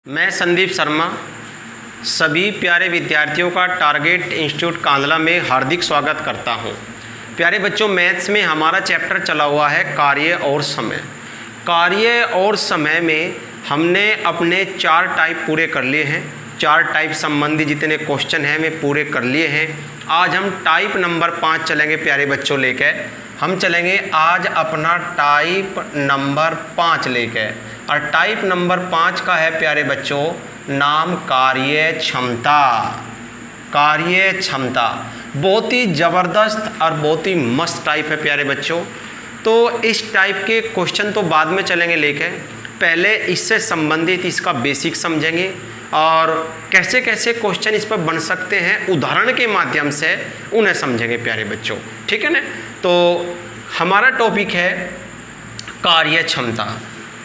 मैं संदीप शर्मा सभी प्यारे विद्यार्थियों का टारगेट इंस्टीट्यूट कांदला में हार्दिक स्वागत करता हूं। प्यारे बच्चों, मैथ्स में हमारा चैप्टर चला हुआ है कार्य और समय। कार्य और समय में हमने अपने 4 टाइप पूरे कर लिए हैं। 4 टाइप संबंधी जितने क्वेश्चन हैं वे पूरे कर लिए हैं। आज हम टाइप नंबर 5 चलेंगे प्यारे बच्चों लेकर। हम चलेंगे आज अपना टाइप नंबर 5 लेकर, और टाइप नंबर 5 का है प्यारे बच्चों नाम कार्य क्षमता। कार्य क्षमता बहुत ही ज़बरदस्त और बहुत ही मस्त टाइप है प्यारे बच्चों। तो इस टाइप के क्वेश्चन तो बाद में चलेंगे लेके, पहले इससे संबंधित इसका बेसिक समझेंगे और कैसे कैसे क्वेश्चन इस पर बन सकते हैं उदाहरण के माध्यम से उन्हें समझेंगे प्यारे बच्चों, ठीक है ना। तो हमारा टॉपिक है कार्य क्षमता।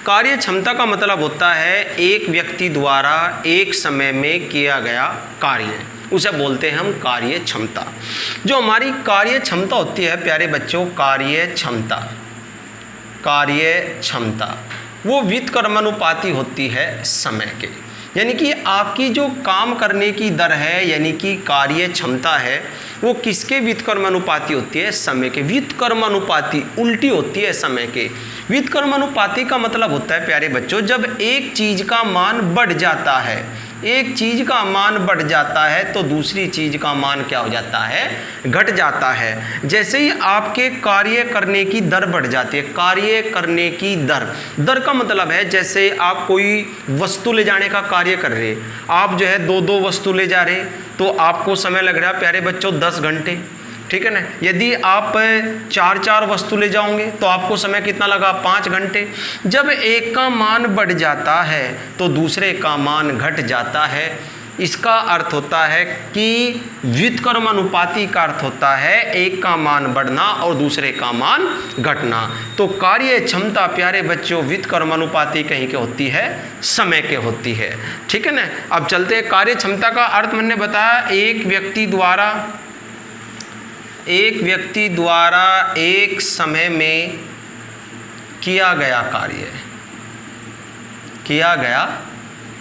कार्य क्षमता का मतलब होता है एक व्यक्ति द्वारा एक समय में किया गया कार्य, उसे बोलते हैं हम कार्य क्षमता। जो हमारी कार्य क्षमता होती है प्यारे बच्चों, कार्य क्षमता वो व्युत्क्रमानुपाती होती है समय के। यानी कि आपकी जो काम करने की दर है यानी कि कार्य क्षमता है वो किसके व्युत्क्रमानुपाती होती है? समय के। व्युत्क्रमानुपाती उल्टी होती है समय के। व्युत्क्रमानुपाती का मतलब होता है प्यारे बच्चों जब एक चीज़ का मान बढ़ जाता है, एक चीज़ का मान बढ़ जाता है तो दूसरी चीज़ का मान क्या हो जाता है? घट जाता है। जैसे ही आपके कार्य करने की दर बढ़ जाती है, कार्य करने की दर का मतलब है जैसे आप कोई वस्तु ले जाने का कार्य कर रहे, आप जो है 2 वस्तु ले जा रहे तो आपको समय लग रहा है प्यारे बच्चों 10 घंटे, ठीक है ना। यदि आप 4 वस्तु ले जाओगे तो आपको समय कितना लगा? 5 घंटे। जब एक का मान बढ़ जाता है तो दूसरे का मान घट जाता है। इसका अर्थ होता है कि व्युत्क्रमानुपाती का अर्थ होता है एक का मान बढ़ना और दूसरे का मान घटना। तो कार्य क्षमता प्यारे बच्चों व्युत्क्रमानुपाती कहीं के होती है? समय के होती है, ठीक है ना। अब चलते हैं कार्य क्षमता का अर्थ मैंने बताया एक व्यक्ति द्वारा एक समय में किया गया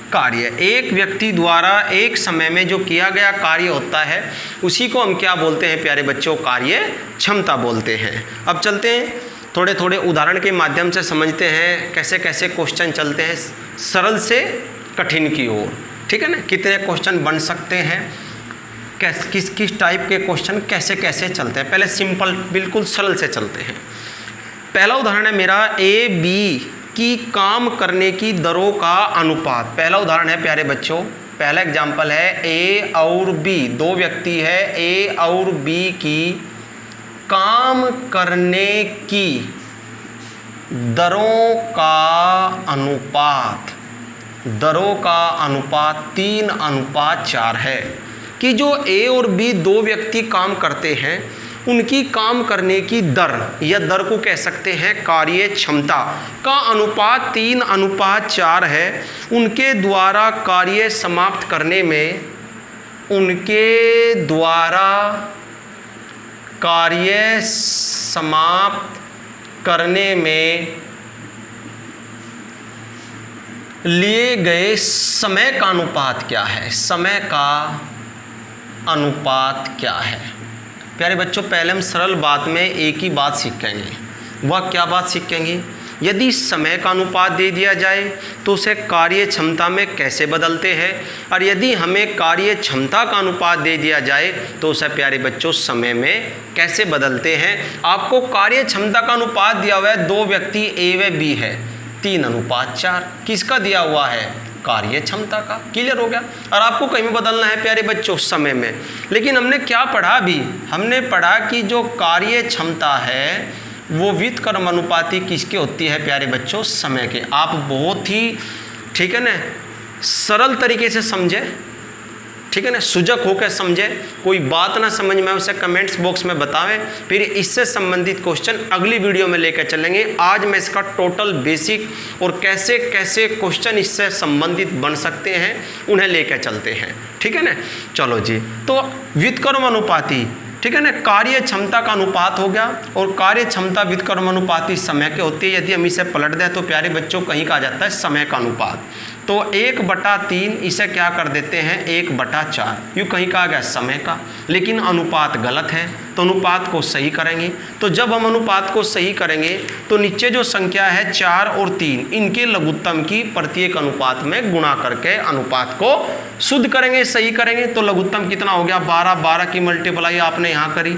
कार्य। एक व्यक्ति द्वारा एक समय में जो किया गया कार्य होता है उसी को हम क्या बोलते हैं प्यारे बच्चों? कार्य क्षमता बोलते हैं। अब चलते हैं थोड़े थोड़े उदाहरण के माध्यम से समझते हैं कैसे कैसे क्वेश्चन चलते हैं सरल से कठिन की ओर, ठीक है ना। कितने क्वेश्चन बन सकते हैं, किस टाइप के क्वेश्चन कैसे कैसे चलते हैं। पहले सिंपल बिल्कुल सरल से चलते हैं। पहला उदाहरण है मेरा ए बी की काम करने की दरों का अनुपात। पहला उदाहरण है प्यारे बच्चों, पहला एग्जाम्पल है ए और बी, 2 व्यक्ति है ए और बी की काम करने की दरों का अनुपात 3:4 है। कि जो ए और बी 2 व्यक्ति काम करते हैं उनकी काम करने की दर या दर को कह सकते हैं कार्य क्षमता का अनुपात 3:4 है। उनके द्वारा कार्य समाप्त करने में लिए गए समय का अनुपात क्या है? समय का अनुपात क्या है? प्यारे बच्चों पहले हम सरल बात में एक ही बात सीखेंगे। वह क्या बात सीखेंगे? यदि समय का अनुपात दे दिया जाए तो उसे कार्य क्षमता में कैसे बदलते हैं, और यदि हमें कार्य क्षमता का अनुपात दे दिया जाए तो उसे प्यारे बच्चों समय में कैसे बदलते हैं। आपको कार्य क्षमता का अनुपात दिया हुआ है 2 व्यक्ति ए व बी है 3:4। किसका दिया हुआ है? कार्य क्षमता का। क्लियर हो गया। और आपको कहीं में बदलना है प्यारे बच्चों समय में। लेकिन हमने क्या पढ़ा अभी? हमने पढ़ा कि जो कार्य क्षमता है वो व्युत्क्रमानुपाती किसके होती है प्यारे बच्चों? समय के। आप बहुत ही ठीक है ना सरल तरीके से समझे, ठीक है ना, सुजग होकर समझे। कोई बात ना समझ में उसे कमेंट्स बॉक्स में बतावें, फिर इससे संबंधित क्वेश्चन अगली वीडियो में लेकर चलेंगे। आज मैं इसका टोटल बेसिक और कैसे कैसे क्वेश्चन इससे संबंधित बन सकते हैं उन्हें लेकर चलते हैं, ठीक है ना। चलो जी, तो व्युत्क्रमानुपाती ठीक है ना, कार्य क्षमता का अनुपात हो गया और कार्य क्षमता व्युत्क्रमानुपाती समय के होती है। यदि हम इसे पलट दें तो प्यारे बच्चों कहीं का आ जाता है समय का अनुपात। तो 1/3 इसे क्या कर देते हैं 1/4, यूँ कहीं कहा गया समय का, लेकिन अनुपात गलत है तो अनुपात को सही करेंगे। तो जब हम अनुपात को सही करेंगे तो नीचे जो संख्या है 4 और 3 इनके लघुत्तम की प्रत्येक अनुपात में गुणा करके अनुपात को शुद्ध करेंगे, सही करेंगे। तो लघुत्तम कितना हो गया 12, 12 की मल्टीप्लाई आपने यहाँ करी,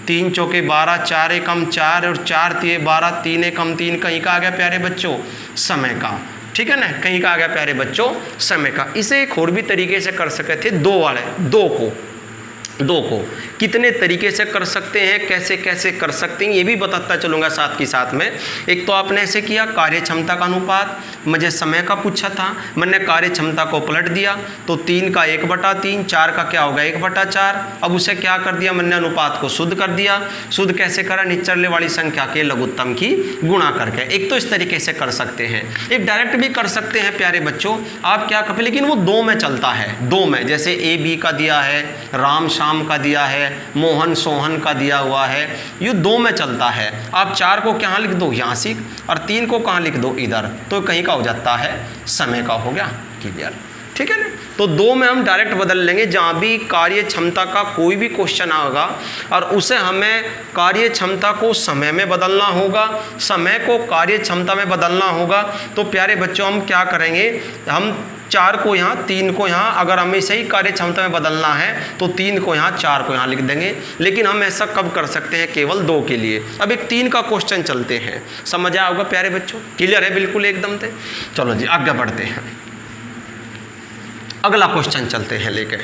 3 चौके 12, 4 एकम 4 और 4 तिये 12, 3 एकम 3, कहीं का आ गया प्यारे बच्चों समय का, ठीक है ना, कहीं का आ गया प्यारे बच्चों समय का। इसे एक और भी तरीके से कर सकते थे, 2 वाले 2 को कितने तरीके से कर सकते हैं, कैसे कैसे कर सकते हैं ये भी बताता चलूँगा साथ ही साथ में। एक तो आपने ऐसे किया कार्य क्षमता का अनुपात, मुझे समय का पूछा था, मैंने कार्य क्षमता को पलट दिया तो 3 का 1/3, 4 का क्या होगा 1/4। अब उसे क्या कर दिया मैंने अनुपात को शुद्ध कर दिया। शुद्ध कैसे करा, निचले वाली संख्या के लघुत्तम की गुणा करके। एक तो इस तरीके से कर सकते हैं, एक डायरेक्ट भी कर सकते हैं प्यारे बच्चों। आप क्या करें, लेकिन वो 2 में चलता है, 2 में, जैसे A B का दिया है, राम शाम का दिया है, मोहन सोहन का दिया हुआ है, ये 2 में चलता है। आप 4 को कहाँ लिख दो यहाँ सीख, और 3 को कहाँ लिख दो इधर, तो कहीं का हो जाता है समय का, हो गया क्लियर, ठीक है ना। तो 2 में हम डायरेक्ट बदल लेंगे। जहाँ भी कार्य क्षमता का कोई भी क्वेश्चन आएगा और उसे हमें कार्य क्षमता को समय में बदलना होगा, समय को कार्य क्षमता में बदलना होगा, तो प्यारे बच्चों हम क्या करेंगे, हम 4 को यहाँ 3 को यहाँ, अगर हमें सही कार्य क्षमता में बदलना है तो 3 को यहाँ 4 को यहाँ लिख देंगे। लेकिन हम ऐसा कब कर सकते हैं, केवल 2 के लिए। अब एक 3 का क्वेश्चन चलते हैं, समझ आया होगा प्यारे बच्चों, क्लियर है बिल्कुल एकदम से। चलो जी आगे बढ़ते हैं, अगला क्वेश्चन चलते हैं लेके।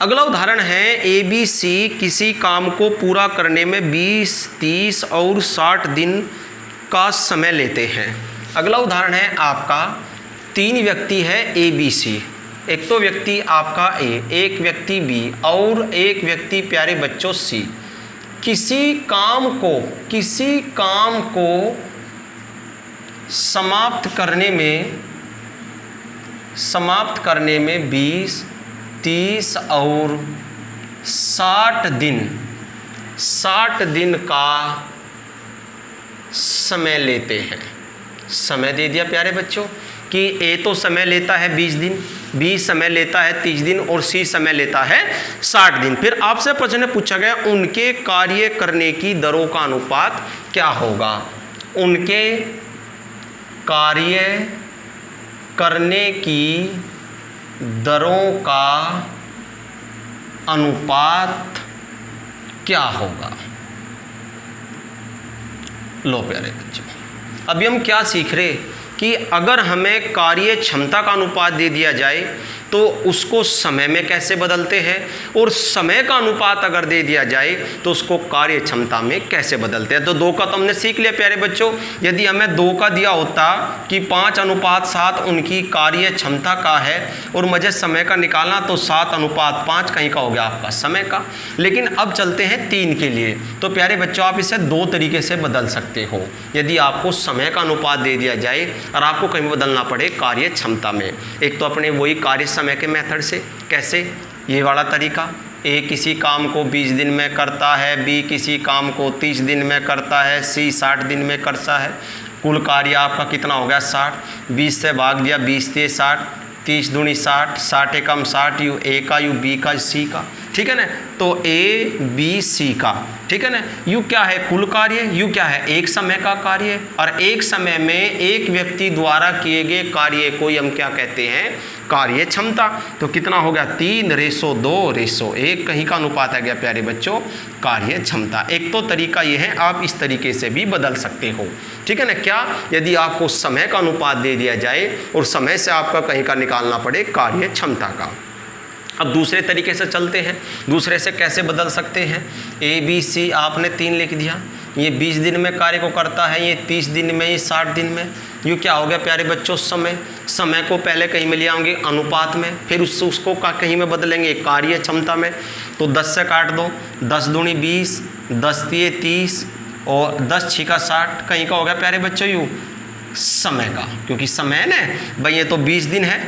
अगला उदाहरण है ABC किसी काम को पूरा करने में 20, 30 और 60 दिन का समय लेते हैं। अगला उदाहरण है आपका, 3 व्यक्ति है ABC, एक तो व्यक्ति आपका A, एक व्यक्ति B और एक व्यक्ति प्यारे बच्चों C। किसी काम को समाप्त करने में 20, 30 और 60 दिन का समय लेते हैं। समय दे दिया प्यारे बच्चों कि A तो समय लेता है 20 दिन, B समय लेता है 30 दिन और C समय लेता है 60 दिन। फिर आपसे प्रश्न पूछा गया उनके कार्य करने की दरों का अनुपात क्या होगा। उनके कार्य करने की दरों का अनुपात क्या होगा। लो प्यारे बच्चों, अभी हम क्या सीख रहे कि अगर हमें कार्य क्षमता का अनुपात दे दिया जाए तो उसको समय में कैसे बदलते हैं, और समय का अनुपात अगर दे दिया जाए तो उसको कार्य क्षमता में कैसे बदलते हैं। तो 2 का तो हमने सीख लिया प्यारे बच्चों। यदि हमें 2 का दिया होता कि 5:7 उनकी कार्य क्षमता का है और मुझे समय का निकालना, तो 7:5 कहीं का हो गया आपका समय का। लेकिन अब चलते हैं 3 के लिए। तो प्यारे बच्चों आप इसे 2 तरीके से बदल सकते हो। यदि आपको समय का अनुपात दे दिया जाए और आपको कहीं बदलना पड़े कार्य क्षमता में, एक तो अपने वही कार्य समय के मेथड से, कैसे, ये वाला तरीका, A किसी काम को 20 दिन में करता है, B किसी काम को 30 दिन में करता है, C 60 दिन में करता है। कुल कार्य आपका कितना हो गया 60, 20 से भाग दिया, 20 से 60, 30 दूनी 60, 60 एकम 60, यू A का, यू B का, C का, ठीक है ना। तो A B C का, ठीक है ना। यू क्या है कुल कार्य, यू क्या है एक समय का कार्य, और एक समय में एक व्यक्ति द्वारा किए गए कार्य को हम क्या कहते हैं कार्य क्षमता। तो कितना हो गया 3:2:1, कहीं का अनुपात आ गया प्यारे बच्चों कार्य क्षमता। एक तो तरीका ये है, आप इस तरीके से भी बदल सकते हो, ठीक है ना। क्या, यदि आपको समय का अनुपात दे दिया जाए और समय से आपका कहीं का निकालना पड़े कार्य क्षमता का। अब दूसरे तरीके से चलते हैं, दूसरे से कैसे बदल सकते हैं। A B C आपने 3 लिख दिया, ये 20 दिन में कार्य को करता है, ये 30 दिन में, ये 60 दिन में। ये क्या हो गया प्यारे बच्चों समय को पहले कहीं में ले आएंगे अनुपात में, फिर उसको कहीं में बदलेंगे कार्य क्षमता में। तो 10 से काट दो, 10 दूनी 20, 10 तिये 30 और 10 छिका 60, कहीं का हो गया प्यारे बच्चों यू समय का, क्योंकि समय ना भाई ये तो 20 दिन है,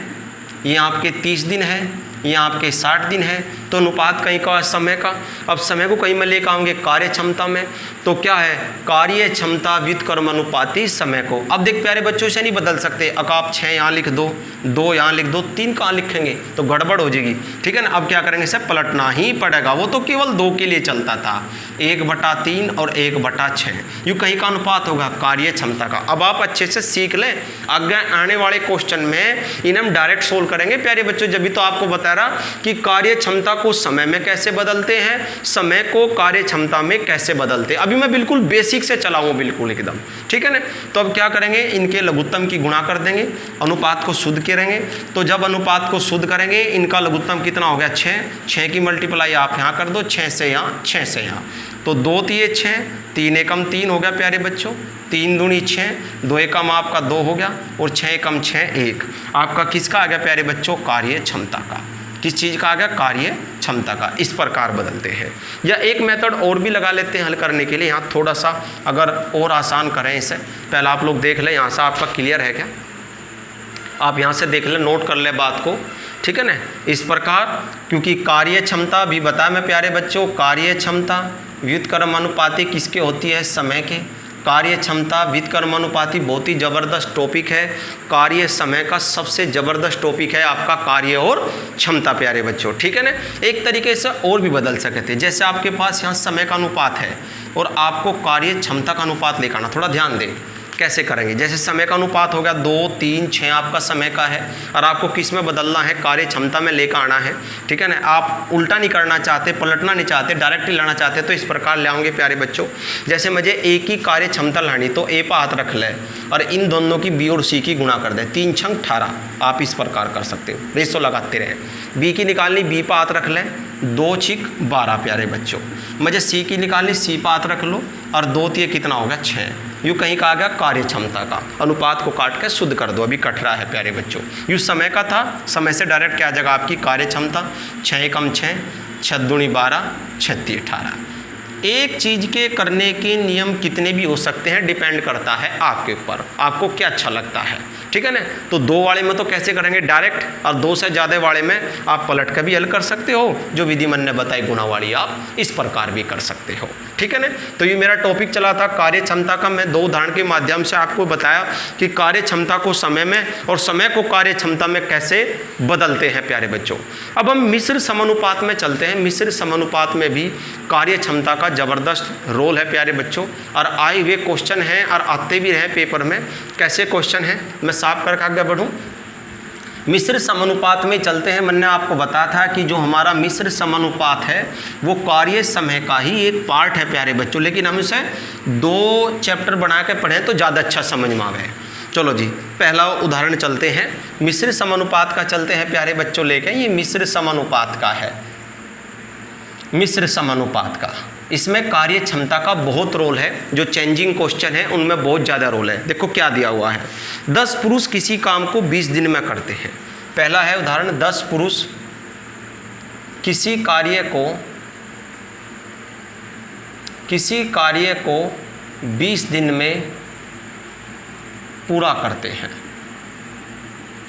ये आपके 30 दिन है, ये आपके 60 दिन है, तो अनुपात कहीं का समय का। अब समय को कहीं में लेकर आऊँगे कार्य क्षमता में, तो क्या है कार्य क्षमता व्युत्क्रमानुपाती समय को। अब देख प्यारे बच्चों इसे नहीं बदल सकते, अगर आप 6 यहाँ लिख दो, 2 यहाँ लिख दो, 3 कहाँ लिखेंगे तो गड़बड़ हो जाएगी, ठीक है ना। अब क्या करेंगे, इसे पलटना ही पड़ेगा, वो तो केवल 2 के लिए चलता था, 1/3 और 1/6, यूँ कहीं का अनुपात होगा कार्य क्षमता का। अब आप अच्छे से सीख लें, आगे आने वाले क्वेश्चन में इन्हें हम डायरेक्ट सोल्व करेंगे प्यारे बच्चों। जब भी तो आपको बता रहा कि कार्य क्षमता को समय में कैसे बदलते हैं, समय को कार्य क्षमता में कैसे बदलते हैं। अभी मैं बिल्कुल बेसिक से चला हूँ, बिल्कुल एकदम, ठीक है ना। तो अब क्या करेंगे, इनके लघुत्तम की गुणा कर देंगे, अनुपात को शुद्ध करेंगे। तो जब अनुपात को शुद्ध करेंगे, इनका लघुत्तम कितना हो गया 6 की मल्टीप्लाई आप यहाँ कर दो, 6 से यहाँ, 6 से यहाँ, तो 2 तिये 6, 3 एकम 3 हो गया प्यारे बच्चों, 3 दूनी 6, 2 एकम आपका 2 हो गया, और 6 एकम 6 1, आपका किसका आ गया प्यारे बच्चों, कार्य क्षमता का। किस चीज़ का आ गया, कार्य क्षमता का। इस प्रकार बदलते हैं। या एक मेथड और भी लगा लेते हैं हल करने के लिए, यहाँ थोड़ा सा अगर और आसान करें इसे, पहले आप लोग देख लें, यहाँ से आपका क्लियर है क्या, आप यहाँ से देख लें, नोट कर लें बात को, ठीक है ना। इस प्रकार, क्योंकि कार्य क्षमता भी बताया मैं प्यारे बच्चों, कार्य क्षमता व्युत्क्रमानुपाती किसके होती है, समय के। कार्य क्षमता व्युत्क्रमानुपाती बहुत ही ज़बरदस्त टॉपिक है, कार्य समय का सबसे ज़बरदस्त टॉपिक है आपका कार्य और क्षमता प्यारे बच्चों, ठीक है ना। एक तरीके से और भी बदल सकते थे, जैसे आपके पास यहाँ समय का अनुपात है और आपको कार्य क्षमता का अनुपात लेकर आना, थोड़ा ध्यान दें कैसे करेंगे। जैसे समय का अनुपात हो गया 2, 3, 6 आपका समय का है, और आपको किस में बदलना है, कार्य क्षमता में लेकर आना है, ठीक है ना। आप उल्टा नहीं करना चाहते, पलटना नहीं चाहते, डायरेक्ट ही लाना चाहते, तो इस प्रकार ले आओगे प्यारे बच्चों। जैसे मुझे ए की कार्य क्षमता लानी, तो ए पर हाथ रख ले और इन दोनों की बी और सी की गुणा कर दे, 3 छंग 18, आप इस प्रकार कर सकते हो, रेशो लगाते रहे। बी की निकालनी, बी पर हाथ रख ले, 2 छिक 12 प्यारे बच्चों। मुझे सी की निकालनी, सी पर हाथ रख लो, और 2 तिये कितना हो गया 6, यूँ कहीं का आ गया कार्य क्षमता का। अनुपात को काट के शुद्ध कर दो, अभी कट रहा है प्यारे बच्चों। यूँ समय का था, समय से डायरेक्ट क्या आ जाएगा आपकी कार्य क्षमता, 6 एकम 6, 6 दूनी 12, 6 तिये 18। एक चीज़ के करने के नियम कितने भी हो सकते हैं, डिपेंड करता है आपके ऊपर, आपको क्या अच्छा लगता है, ठीक है ना। तो 2 वाले में तो कैसे करेंगे डायरेक्ट, और 2 से ज़्यादा वाले में आप पलट कर भी हल कर सकते हो, जो विधि मन ने बताई गुणा वाली आप इस प्रकार भी कर सकते हो, ठीक है ना। तो ये मेरा टॉपिक चला था कार्य क्षमता का। मैं 2 उदाहरण के माध्यम से आपको बताया कि कार्य क्षमता को समय में और समय को कार्य क्षमता में कैसे बदलते हैं प्यारे बच्चों। अब हम मिश्र समानुपात में चलते हैं। मिश्र समानुपात में भी कार्य क्षमता का ज़बरदस्त रोल है प्यारे बच्चों, और आए हुए क्वेश्चन हैं और आते भी रहे पेपर में। कैसे क्वेश्चन हैं मैं साफ करके आगे बढ़ूँ। मिश्र समानुपात में चलते हैं। मैंने आपको बताया था कि जो हमारा मिश्र समानुपात है वो कार्य समय का ही एक पार्ट है प्यारे बच्चों, लेकिन हम इसे 2 चैप्टर बना के पढ़ें तो ज़्यादा अच्छा समझ में आवे। चलो जी, पहला उदाहरण चलते हैं, मिश्र समानुपात का चलते हैं प्यारे बच्चों लेके। ये मिश्र समानुपात का है, मिश्र समानुपात का, इसमें कार्य क्षमता का बहुत रोल है। जो चेंजिंग क्वेश्चन है उनमें बहुत ज़्यादा रोल है। देखो क्या दिया हुआ है, 10 पुरुष किसी काम को 20 दिन में करते हैं। पहला है उदाहरण, 10 पुरुष किसी कार्य को 20 दिन में पूरा करते हैं।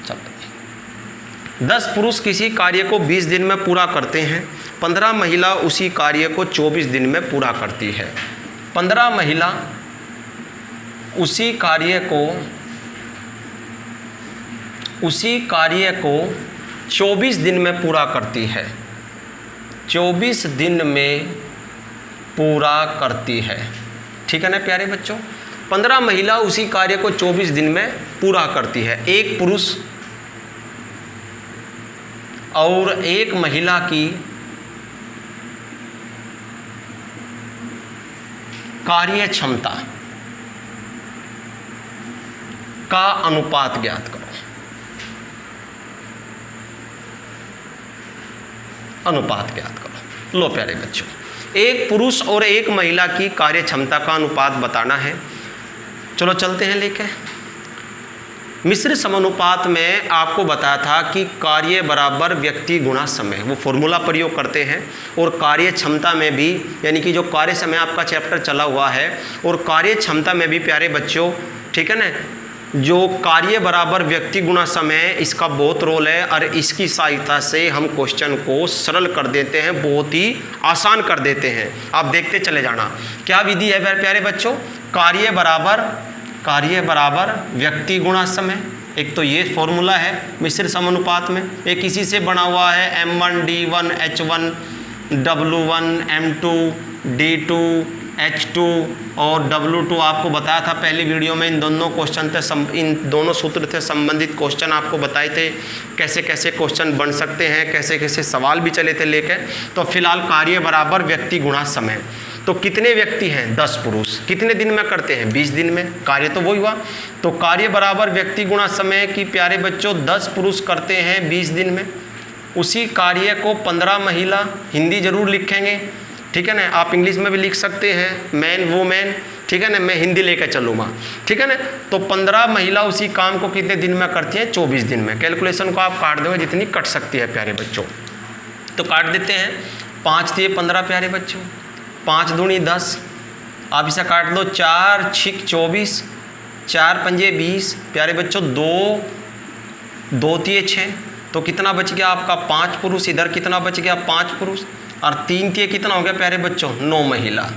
चलो, 10 पुरुष किसी कार्य को 20 दिन में पूरा करते हैं। 15 महिला उसी कार्य को 24 दिन में पूरा करती है। 15 महिला उसी कार्य को 24 दिन में पूरा करती है। 24 दिन में पूरा करती है, ठीक है ना प्यारे बच्चों। 15 महिला उसी कार्य को 24 दिन में पूरा करती है। एक पुरुष और एक महिला की कार्य क्षमता का अनुपात ज्ञात करो। अनुपात ज्ञात करो। लो प्यारे बच्चों, एक पुरुष और एक महिला की कार्य क्षमता का अनुपात बताना है। चलो चलते हैं लेके। मिश्र समानुपात में आपको बताया था कि कार्य बराबर व्यक्ति गुणा समय, वो फॉर्मूला प्रयोग करते हैं। और कार्य क्षमता में भी, यानी कि जो कार्य समय आपका चैप्टर चला हुआ है, और कार्य क्षमता में भी प्यारे बच्चों, ठीक है ना, जो कार्य बराबर व्यक्ति गुणा समय, इसका बहुत रोल है और इसकी सहायता से हम क्वेश्चन को सरल कर देते हैं, बहुत ही आसान कर देते हैं। आप देखते चले जाना क्या विधि है प्यारे बच्चों। कार्य बराबर व्यक्ति गुणा समय, एक तो ये फॉर्मूला है मिश्र समानुपात में, एक इसी से बना हुआ है M1 D1 H1 W1 M2 D2 H2 और W2। आपको बताया था पहली वीडियो में इन दोनों क्वेश्चन थे, इन दोनों सूत्र थे संबंधित क्वेश्चन आपको बताए थे कैसे कैसे क्वेश्चन बन सकते हैं, कैसे कैसे सवाल भी चले थे लेके। तो फिलहाल कार्य बराबर व्यक्ति गुणा समय, तो कितने व्यक्ति हैं 10 पुरुष, कितने दिन में करते हैं 20 दिन में, कार्य तो वही हुआ। तो कार्य बराबर व्यक्ति गुणा समय की प्यारे बच्चों 10 पुरुष करते हैं 20 दिन में, उसी कार्य को 15 महिला, हिंदी जरूर लिखेंगे ठीक है ना, आप इंग्लिश में भी लिख सकते हैं मैन वुमेन ठीक है ना, मैं हिंदी लेकर चलूँगा ठीक है ना। तो 15 महिला उसी काम को कितने दिन में करती हैं 24 दिन में। कैलकुलेशन को आप काट दोगे जितनी कट सकती है प्यारे बच्चों, तो काट देते हैं। 5 दिए 15 प्यारे बच्चों, 5 दूनी 10, आप इसे काट दो। 4 6 24, 4 पंजे 20 प्यारे बच्चों, 2 तिये 6, तो कितना बच गया आपका 5 पुरुष। इधर कितना बच गया 5 पुरुष, और 3 तिये कितना हो गया प्यारे बच्चों 9 महिला।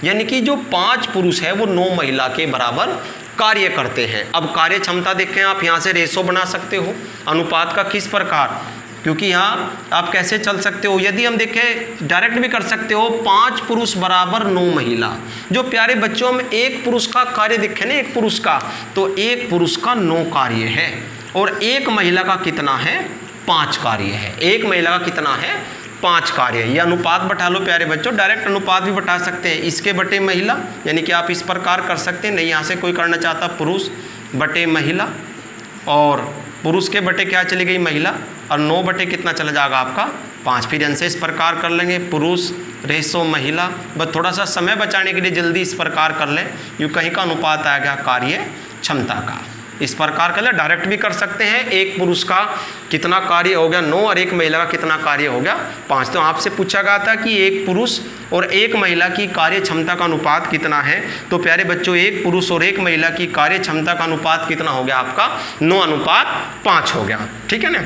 यानी कि जो 5 पुरुष है वो 9 महिला के बराबर कार्य करते हैं। अब कार्य क्षमता देखें, आप यहाँ से रेशो बना सकते हो अनुपात का, किस प्रकार, क्योंकि यहाँ आप कैसे चल सकते हो, यदि हम देखें डायरेक्ट भी कर सकते हो 5 पुरुष बराबर 9 महिला। जो प्यारे बच्चों में एक पुरुष का कार्य दिखे ना, एक पुरुष का, तो एक पुरुष का 9 कार्य है और एक महिला का कितना है 5 कार्य है। एक महिला का कितना है 5 कार्य। ये अनुपात बैठा लो प्यारे बच्चों, डायरेक्ट अनुपात भी बैठा सकते हैं, इसके बटे महिला, यानी कि आप इस प्रकार कर सकते हैं। नहीं यहाँ से कोई करना चाहता पुरुष बटे महिला, और पुरुष के बटे क्या चली गई महिला, और 9 बटे कितना चला जाएगा आपका 5। फिर इनसे इस प्रकार कर लेंगे पुरुष रेशो महिला। बस थोड़ा सा समय बचाने के लिए जल्दी इस प्रकार कर लें, यूँ कहीं का अनुपात आ गया कार्य क्षमता का। इस प्रकार कर ले, डायरेक्ट भी कर सकते हैं। एक पुरुष का कितना कार्य हो गया 9 और एक महिला का कितना कार्य हो गया 5। तो आपसे पूछा गया था कि एक पुरुष और एक महिला की कार्य क्षमता का अनुपात कितना है, तो प्यारे बच्चों एक पुरुष और एक महिला की कार्य क्षमता का अनुपात कितना हो गया आपका 9:5 हो गया ठीक है ना।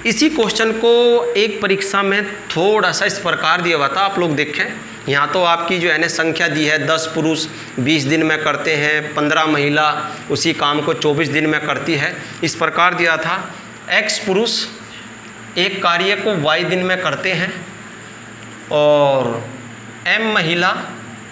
इसी क्वेश्चन को एक परीक्षा में थोड़ा सा इस प्रकार दिया हुआ था, आप लोग देखें। यहाँ तो आपकी जो है ना संख्या दी है 10 पुरुष 20 दिन में करते हैं, 15 महिला उसी काम को 24 दिन में करती है। इस प्रकार दिया था X पुरुष एक कार्य को Y दिन में करते हैं और M महिला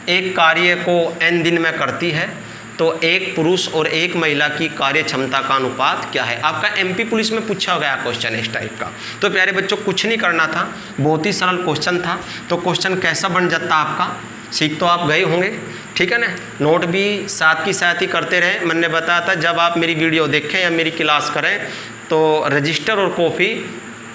एक कार्य को N दिन में करती है। तो एक पुरुष और एक महिला की कार्य क्षमता का अनुपात क्या है। आपका MP पुलिस में पूछा गया क्वेश्चन इस टाइप का। तो प्यारे बच्चों कुछ नहीं करना था, बहुत ही सरल क्वेश्चन था। तो क्वेश्चन कैसा बन जाता आपका, सीख तो आप गए होंगे ठीक है ना। नोट भी साथ की साथ ही करते रहें। मैंने बताया था जब आप मेरी वीडियो देखें या मेरी क्लास करें तो रजिस्टर और कॉपी